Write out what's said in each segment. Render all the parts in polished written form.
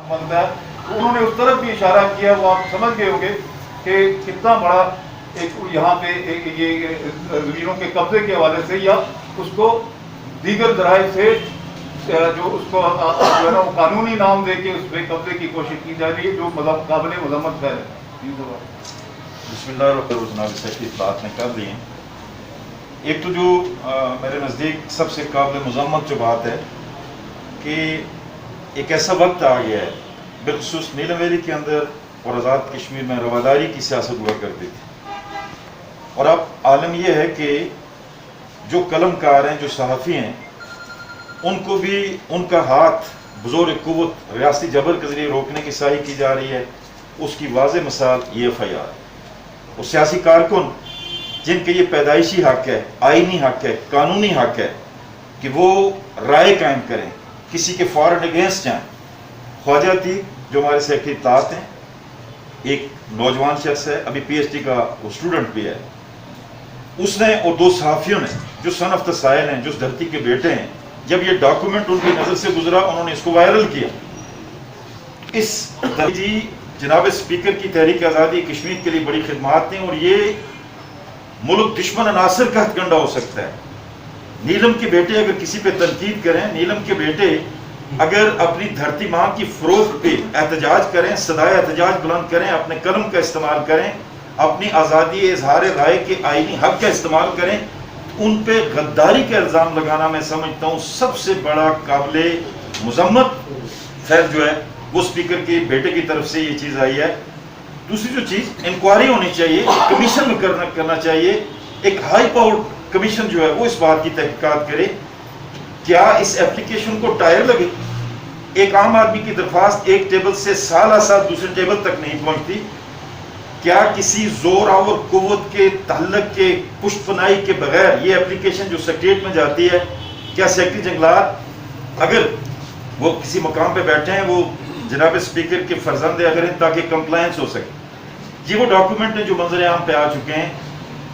बनता है, उन्होंने उस तरफ भी इशारा किया। वो आप समझ गए होंगे कि कितना बड़ा एक यहाँ पे ये ज़मीनों के कब्जे के हवाले से या उसको दीगर ज़राए से जो उसको जो है ना वो कानूनी नाम दे के उस पर कब्जे की कोशिश की जा रही है, जो काबिल मजम्मत है। बिस्मिल्लाह से बात में कर ली है। एक तो जो मेरे नज़दीक सबसे काबिल मजम्मत जो बात है कि एक ऐसा वक्त आ गया है, बिलखुसूस नीलम वैली के अंदर और आज़ाद कश्मीर में रवादारी की सियासत हुआ करती थी। और अब आलम यह है कि जो कलमकार हैं, जो सहाफ़ी हैं, उनको भी उनका हाथ बज़ोर क़ुव्वत रियासती जबर के ज़रिए रोकने की साही की जा रही है। उसकी वाज़ेह मिसाल ये FIR और सियासी कारकुन जिनके ये पैदाइशी हक़ है, आइनी हक़ है, कानूनी हक़ है कि वो राय कायम करें, किसी के फॉर एंड अगेंस्ट जाएँ। ख्वाजा अतीक जो हमारे सेक्रेटरी इत्तलात हैं, एक नौजवान शख्स है, अभी PhD का वो स्टूडेंट भी है, उसने और दो सहाफ़ियों ने जो सन ऑफ द साइल हैं, जो उस धरती के बेटे हैं, जब ये डॉक्यूमेंट उनकी नज़र से गुजरा उन्होंने इसको वायरल किया। इस जी जनाब स्पीकर की तहरीक आज़ादी कश्मीर के लिए बड़ी खिदमात हैं और ये मुल्क दुश्मन अनासर का हथकंडा हो सकता है। नीलम के बेटे अगर किसी पे तनकीद करें, नीलम के बेटे अगर अपनी धरती माँ की फ़रोग़ पे एहतजाज करें, सदाए एहतजाज बुलंद करें, अपने कलम का इस्तेमाल करें, अपनी आज़ादी इज़हार राय के आइनी हक़ का इस्तेमाल करें, उन पे गद्दारी का इल्ज़ाम लगाना मैं समझता हूँ सबसे बड़ा काबिले मज़म्मत फैल जो है वो स्पीकर के बेटे की तरफ से ये चीज़ आई है। दूसरी जो चीज़, इंक्वायरी होनी चाहिए, कमीशन में करना चाहिए। एक हाई पावर्ड कमीशन जो है वो इस बात की तहकीकात करे क्या इस एप्लीकेशन को टायर लगे। एक आम आदमी की दरख्वास्त एक टेबल से साल दूसरे टेबल तक नहीं पहुंचती। क्या किसी जोर और कुव्वत के तहल्लुक के पुष्पनाई के बगैर ये एप्लीकेशन जो सेक्रेटरीट में जाती है, क्या सेक्रेटरी जंगलात अगर वो किसी मकाम पे बैठे हैं, वो जनाब स्पीकर के फर्जंद अगर हैं ताकि कंप्लायंस हो सके। ये वो डॉक्यूमेंट हैं जो मंजर आम पे आ चुके हैं।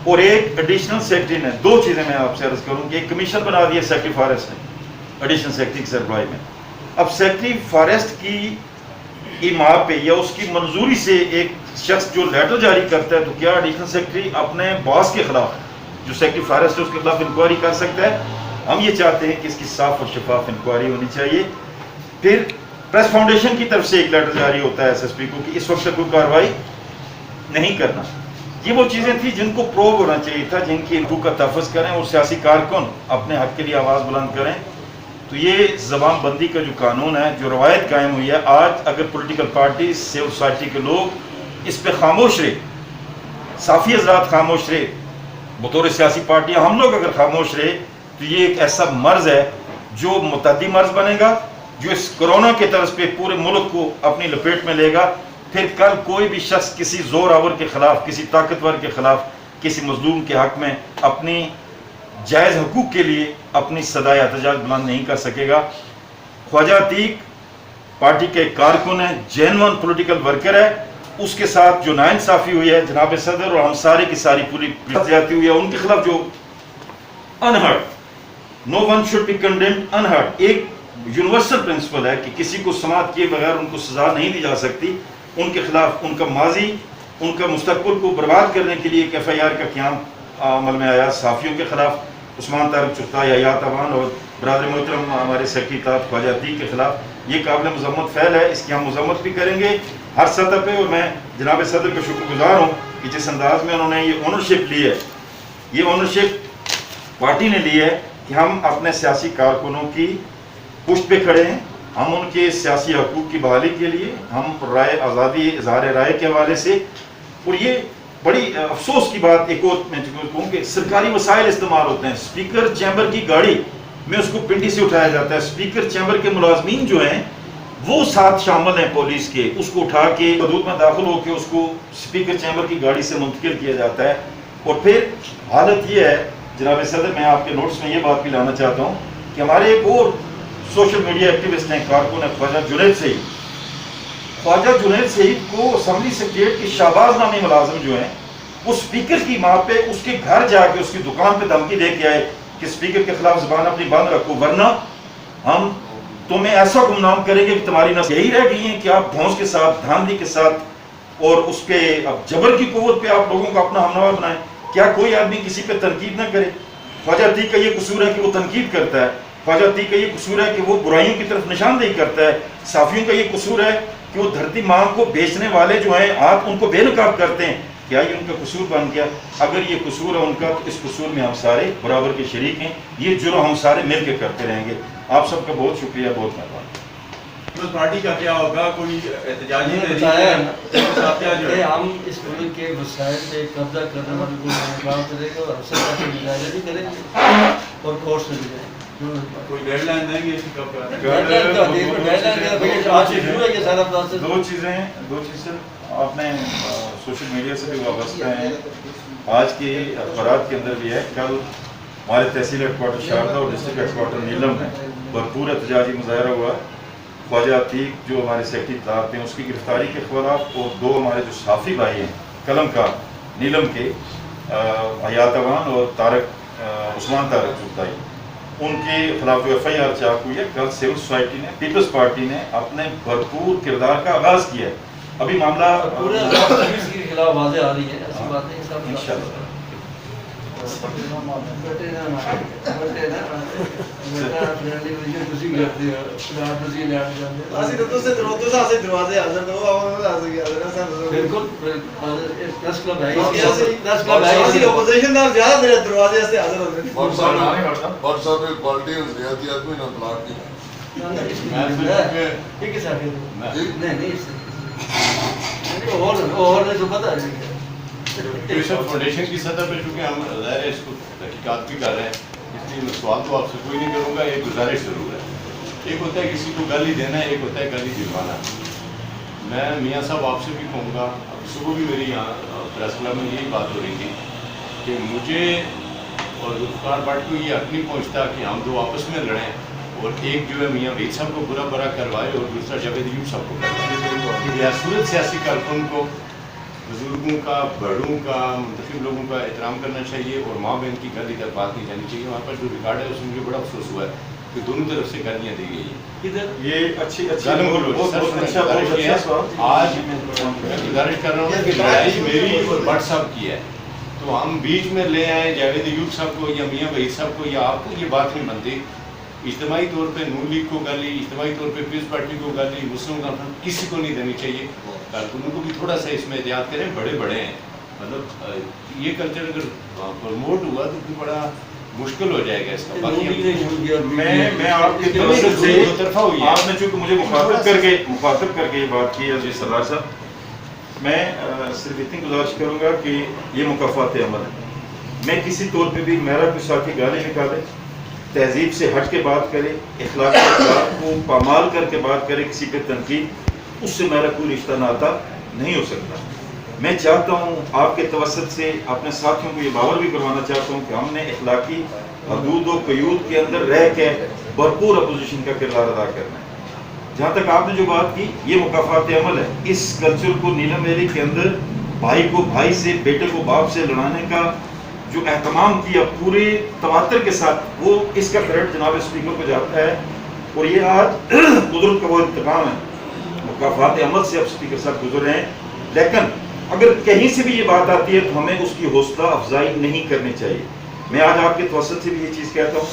और एक एडिशनल सेक्रेटरी ने, दो चीज़ें मैं आपसे अर्ज करूँ कि एक कमीशन बना दिया सेक्रेटरी फॉरेस्ट ने एडिशनल सेक्रेटरी के सरबराही में। अब सेक्रेटरी फॉरेस्ट की इमा पे या उसकी मंजूरी से एक शख्स जो लेटर जारी करता है, तो क्या एडिशनल सेक्रेटरी अपने बॉस के खिलाफ, जो सेक्रेटरी फॉरेस्ट है, उसके खिलाफ इंक्वायरी कर सकता है? हम ये चाहते हैं कि इसकी साफ और शफाफ इंक्वायरी होनी चाहिए। फिर प्रेस फाउंडेशन की तरफ से एक लेटर जारी होता है SSP को कि इस वक्त तक कोई कार्रवाई नहीं करना। ये वो चीज़ें थी जिनको प्रोब होना चाहिए था, जिनकी हकूक़ का तहफ़्फ़ुज़ करें और सियासी कारकुन अपने हक़ के लिए आवाज़ बुलंद करें। तो ये ज़बान बंदी का जो कानून है, जो रवायत कायम हुई है, आज अगर पॉलिटिकल पार्टी, सिविल सोसाइटी के लोग इस पर खामोश रहे, साफ़ी हज़रात खामोश रहे, बतौर सियासी पार्टियाँ हम लोग अगर खामोश रहे, तो ये एक ऐसा मर्ज़ है जो मुतअद्दी मर्ज़ बनेगा, जो इस कोरोना के तर्ज पे पूरे मुल्क को अपनी लपेट में लेगा। फिर कल कोई भी शख्स किसी जोर आवर के खिलाफ, किसी ताकतवर के खिलाफ, किसी मजलूम के हक में अपनी जायज़ हकूक़ के लिए अपनी सदाए एहतजाज बुलंद नहीं कर सकेगा। ख्वाजा अतीक पार्टी के कारकुन है, जेन्युइन पॉलिटिकल वर्कर है, उसके साथ जो नाइंसाफ़ी हुई है जनाब सदर और हम सारे की सारी पूरी ज्यादती हुई है, उनके खिलाफ जो unheard, no one should be condemned unheard, एक यूनिवर्सल प्रिंसिपल है कि किसी को समाअत किए बगैर उनको सज़ा नहीं दी जा सकती। उनके खिलाफ, उनका माजी, उनका मुस्तकबिल को बर्बाद करने के लिए एक FIR का क़याम अमल में आया। सहाफ़ियों के खिलाफ उस्मान तारिक चुगता, या तवान और बरादर मोहतरम हमारे सेक्रेटरी इत्तलात ख्वाजा अतीक के खिलाफ ये काबिल मज़म्मत फ़ैल है। इसकी हम मज़म्मत भी करेंगे हर सतह पे। और मैं जनाब सदर का शुक्रगुज़ार हूँ कि जिस अंदाज़ में उन्होंने ये ओनरशिप ली है, ये ओनरशिप पार्टी ने ली है कि हम अपने सियासी कारकुनों की पुष्ट पे खड़े हैं। हम उनके सियासी हकूक़ की बहाली के लिए, हम राय आज़ादी इज़हार राय के हवाले से, और ये बड़ी अफसोस की बात एक और मैं कहूँ कि सरकारी वसाइल इस्तेमाल होते हैं। स्पीकर चैम्बर की गाड़ी में उसको पिंडी से उठाया जाता है, स्पीकर चैम्बर के मुलाजमीन जो हैं वो साथ शामिल हैं पुलिस के, उसको उठा के हदूद में दाखिल होकर उसको स्पीकर चैम्बर की गाड़ी से मुंतकिल किया जाता है। और फिर हालत ये है जनाब सदर, मैं आपके नोट्स में ये बात भी लाना चाहता हूँ कि हमारे एक और सोशल मीडिया एक्टिविस्ट हैं, कारकुन है ख्वाजा जुनैद सईद। ख्वाजा जुनैद सईद को असम्बली सेक्रेटरीट के शाहबाज नामी मुलाजिम जो हैं, वो स्पीकर की माँ पे उसके घर जाके उसकी दुकान पे धमकी दे के आए कि स्पीकर के खिलाफ ज़बान अपनी बंद रखो वरना हम तुम्हें ऐसा गुमनाम करेंगे कि तुम्हारी नस्ल यही रह गई है कि आप भौंस के साथ, धांधली के साथ और उसके अब जबर की कुव्वत पे आप लोगों को अपना हमनवा बनाएं। क्या कोई आदमी किसी पे तनकीद ना करे? ख्वाजा अतीक का ये कसूर है कि वो तनकीद करता है, ख्वाजा अतीक का ये कसूर है कि वो बुराइयों की तरफ निशानदेही करता है, साफियों का ये कसूर है कि वो धरती माँ को बेचने वाले जो हैं आप उनको बेनकाब करते हैं। क्या ये उनका कसूर बन गया? अगर ये कसूर है उनका तो इस कसूर में हम सारे बराबर के शरीक हैं। ये जुर्म हम सारे मिल के करते रहेंगे। आप सबका बहुत शुक्रिया, बहुत मेहरबानी। पार्टी का क्या होगा? कोई एहतजाजी हम इस मुल्क के वसाइल पे कब्जा करने वाले को काम करेंगे और सरकार की निगरानी करेंगे और कोर्ट से भी जाएंगे। कोई गाइडलाइन देंगे इसकी कब का? दो चीज़ें आपने सोशल मीडिया से भी वाबस्ता हैं, आज के अखबारात के अंदर भी है। कल हमारे तहसील हेडक्वार्टर शारदा और डिस्ट्रिक्ट हेडक्वार्टर नीलम में भरपूर एहतजाजी मुजाहरा हुआ। ख्वाजा अतीक जो हमारे सेक्रेटरी थे उसकी गिरफ्तारी के खिलाफ और दो हमारे जो साफ़ी भाई हैं कलमकार नीलम के हयात अवान और उस्मान तारक चुगताई, उनके खिलाफ जो FIR चाक हुई है, कल सिविल सोसाइटी ने, पीपल्स पार्टी ने अपने भरपूर किरदार का आगाज़ किया है। अभी मामला पूरे के खिलाफ वाज़ेह आ रही है, ऐसी बातें सब इंशाअल्लाह बिल्कुल प्रेस क्लब है, opposition ਨਾਲ ਜ਼ਿਆਦਾ ਮੇਰੇ ਦਰਵਾਜ਼ੇ ਵਾਸਤੇ ਹਾਜ਼ਰ ਹੋ ਗਏ। WhatsApp पे पार्टी है ज्यादा आदमी ना प्लाट की ठीक है सर। नहीं और नहीं तो पता है फाउंडेशन की सतह पर, चूँकि हम ज़ाहिर है इसको तहकीकात भी कर रहे हैं, इसलिए मैं सवाल तो आपसे कोई नहीं करूँगा। एक गुजारिश ज़रूर है, एक होता है किसी को गाली देना, एक होता है गाली दिलवाना। मैं मियाँ साहब आपसे भी कहूँगा, सुबह भी मेरी यहाँ प्रेस क्लब में यही बात हो रही थी कि मुझे और जुल्फ़िकार भट्ट को ये हक नहीं पहुँचता कि हम दो आपस में लड़ें और एक जो है मियाँ वहीद साहब को बुरा बुरा करवाए और दूसरा जावेद अयूब साहब को करवाए। सूरत सियासी कारकुन को बुजुर्गों का, बड़ों का, मुंतखब लोगों का एहतराम करना चाहिए और माँ बहन की गाली तक बात नहीं जानी चाहिए। वहाँ पर जो रिकॉर्ड है उसमें मुझे बड़ा अफसोस हुआ है कि दोनों तरफ से गालियाँ दी गई हैं। ये अच्छी आज मैं गुजारिश कर रहा हूँ कि लड़ाई मेरी और भट्ट साहब की है, तो हम बीच में ले आए जावेद अयूब साहब को या मियाँ वहीद साहब को या आपको, ये बात नहीं बनती। इज्तिमाई तौर पे नून लीग को गाली, इज्तिमाई तौर पे पीपल्स पार्टी को गाली, मुस्लिम कॉन्फ्रेंस किसी को नहीं देनी चाहिए। कारकुनों को भी थोड़ा सा इसमें एहतियात करें, बड़े बड़े हैं, मतलब ये कल्चर अगर प्रमोट हुआ तो फिर बड़ा मुश्किल हो जाएगा इसका। बाकी मैं आपकी तरफ से दो तरफा हुई है। आपने चूँकि मुझे मुखातिब करके ये बात की अजीज सरदार साहब, मैं सिर्फ इतनी गुजारिश करूँगा कि ये मुकाफात अमल है। मैं किसी तौर पे भी मेरा कोई साथी गाली निकाले, तहजीब से हट के बात करे, इखलाक के खिलाफ को पामाल करके बात करे, किसी पे तनकीद, उससे मेरा कोई रिश्ता नाता नहीं हो सकता। मैं चाहता हूँ आपके तवसत से अपने साथियों को ये बावर भी करवाना चाहता हूँ कि हमने इखलाकी हदूद व क़यूद के अंदर रह के भरपूर अपोजिशन का किरदार अदा करना है। जहाँ तक आपने जो बात की, ये मुकाफात अमल है। इस कल्चर को नीलम वैली के अंदर भाई को भाई से, बेटे को बाप से लड़ाने का जो एहतमाम किया पूरे तवातर के साथ, वो इसका क्रेडिट जनाब स्पीकर को जाता है। और ये आज कुदरत का वो इंतकाम है, मुकाफात अमल से अब स्पीकर साहब गुजर रहे हैं। लेकिन अगर कहीं से भी ये बात आती है तो हमें उसकी हौसला अफजाई नहीं करनी चाहिए। मैं आज आपके तवसत से भी ये चीज़ कहता हूँ,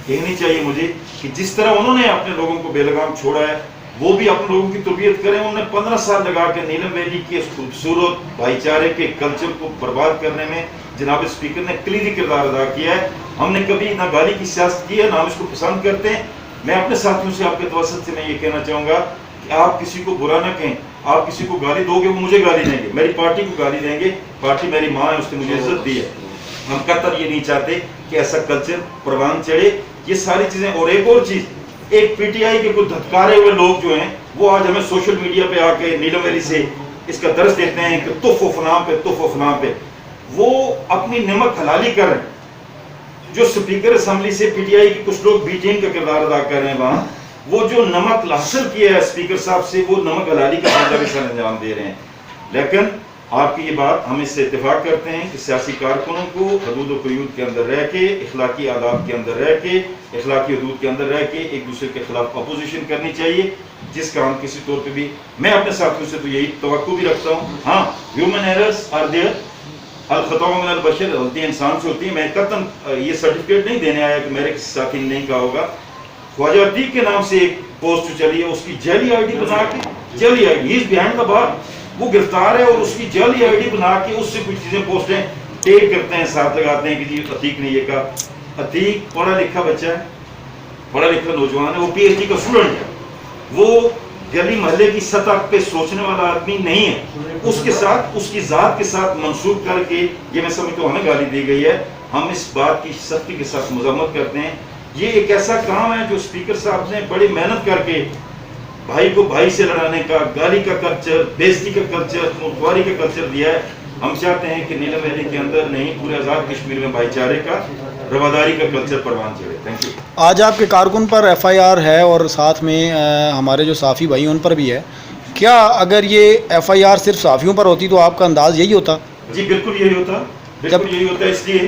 कहनी चाहिए मुझे कि जिस तरह उन्होंने अपने लोगों को बेलगाम छोड़ा है, वो भी अपने लोगों की तरबियत करें। उन्होंने 15 साल लगा के नीलम वैली के इस खूबसूरत भाईचारे के कल्चर को बर्बाद करने में जनाब स्पीकर ने कलीदी किरदार अदा किया है। हमने कभी ना गाली की सियासत की है, ना हम इसको पसंद करते हैं। मैं अपने साथियों से, आपके तवसत से मैं ये कहना चाहूँगा कि आप किसी को बुरा ना कहें। आप किसी को गाली दोगे, वो मुझे गाली देंगे, मेरी पार्टी को गाली देंगे। पार्टी मेरी माँ है, उसने मुझे इज्जत दी है। हम कतई ये नहीं चाहते कि ऐसा कल्चर परवान चढ़े। ये सारी चीज़ें, और एक और चीज़, एक PTI के कुछ धत्कारे हुए लोग जो हैं वो आज हमें सोशल मीडिया पे आके नीलम वैली से इसका दर्ज देते हैं कि तुफ फनाम पे वो अपनी नमक हलाली कर रहे हैं। जो स्पीकर असम्बली से PTI के कुछ लोग B टीम का किरदार अदा कर रहे हैं, वहाँ वो जो नमक हासिल किया है स्पीकर साहब से, वो नमक हलाली का बदला भी सर अंजाम दे रहे हैं। लेकिन آپ کی یہ بات ہم اس سے اتفاق کرتے ہیں کہ سیاسی کارکنوں کو حدود و قیود کے اندر رہ کے، اخلاقی آداب کے اندر رہ کے، اخلاقی حدود کے اندر رہ کے ایک دوسرے کے خلاف اپوزیشن کرنی چاہیے، جس کا ہم کسی طور پہ بھی، میں اپنے ساتھیوں سے تو یہی توقع بھی رکھتا ہوں. ہاں، ہیومن ایررز آر دیئر، الخطا من البشر، غلطی انسان سے ہوتی ہے. میں قطعاً یہ سرٹیفکیٹ نہیں دینے آیا کہ میرے کسی ساتھی نے نہیں کہا ہوگا. خواجہ عتیق کے نام سے ایک پوسٹ چلی ہے، اس کی جعلی آئی ڈی بنا کے، جعلی I D, he is behind the بار، وہ گرفتار ہے اور اس کی جعلی آئی ڈی بنا کے اس سے کچھ چیزیں پوسٹیں ٹیگ کرتے ہیں، ساتھ لگاتے ہیں کہ جی عتیق نے یہ کہا. عتیق پڑھا لکھا بچہ ہے، پڑھا لکھا نوجوان ہے، وہ پی ایچ ڈی کا اسٹوڈنٹ ہے، وہ گلی محلے کی سطح پہ سوچنے والا آدمی نہیں ہے. اس کے ساتھ، اس کی ذات کے ساتھ منسوخ کر کے یہ میں سمجھتا ہوں ہمیں گالی دی گئی ہے. ہم اس بات کی سختی کے ساتھ مذمت کرتے ہیں. یہ ایک ایسا کام ہے جو اسپیکر صاحب نے بڑی محنت کر کے بھائی کو بھائی سے لڑانے کا، گالی کا کلچر، بےزتی کا کلچر، خونخواری کا کلچر دیا ہے. ہم چاہتے ہیں کہ نیلم ویلی کے اندر نہیں، پورے آزاد کشمیر میں بھائی چارے کا، رواداری کا کلچر پروان چڑھے. Thank you. آج آپ کے کارکن پر ایف آئی آر ہے اور ساتھ میں ہمارے جو صحافی بھائی ان پر بھی ہے. کیا اگر یہ ایف آئی آر صرف صحافیوں پر ہوتی تو آپ کا انداز یہی ہوتا؟ جی بالکل یہی ہوتا، بالکل یہی ہوتا، اس لیے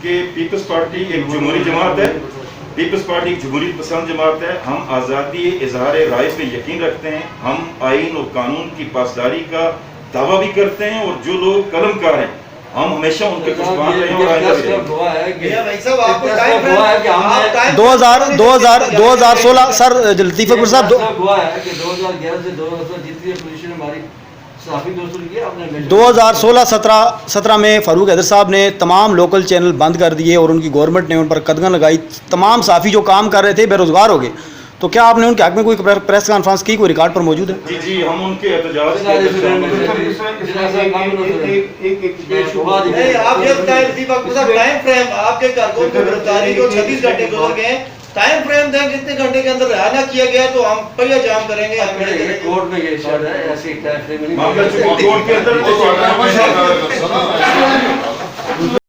کہ پیپلز پارٹی ایک جمہوری جماعت ہے، پیپلز پارٹی ایک جمہوریت پسند جماعت ہے. ہم آزادی اظہار رائے پہ یقین رکھتے ہیں. ہم آئین اور قانون کی پاسداری کا دعویٰ بھی کرتے ہیں، اور جو لوگ قلم کار ہیں ہم ہمیشہ ان کے قربان رہے ہیں اور آئندہ بھی رہیں. 2016 سر لطیفہ گل صاحب، 2016-17 میں فاروق حیدر صاحب نے تمام لوکل چینل بند کر دیے اور ان کی گورنمنٹ نے ان پر قدغن لگائی. تمام صحافی جو کام کر رہے تھے بے روزگار ہو گئے. تو کیا آپ نے ان کے حق میں کوئی پریس کانفرنس کی، کوئی ریکارڈ پر موجود ہے؟ جی جی، ہم ان کے احتجاج کے اندر شامل نہیں، آپ یہ بتائیں لطیفہ صاحب، ٹائم فریم آپ کے کارکن کی گرفتاری کو 36 گھنٹے گزر گئے ہیں، ٹائم فریم دیں کتنے گھنٹے کے اندر رہا نہ کیا گیا تو ہم پہیا جام کریں گے. کورٹ میں یہ اشارہ ہے، ایسے ٹائم فریم نہیں. معاملہ چونکہ کورٹ کے اندر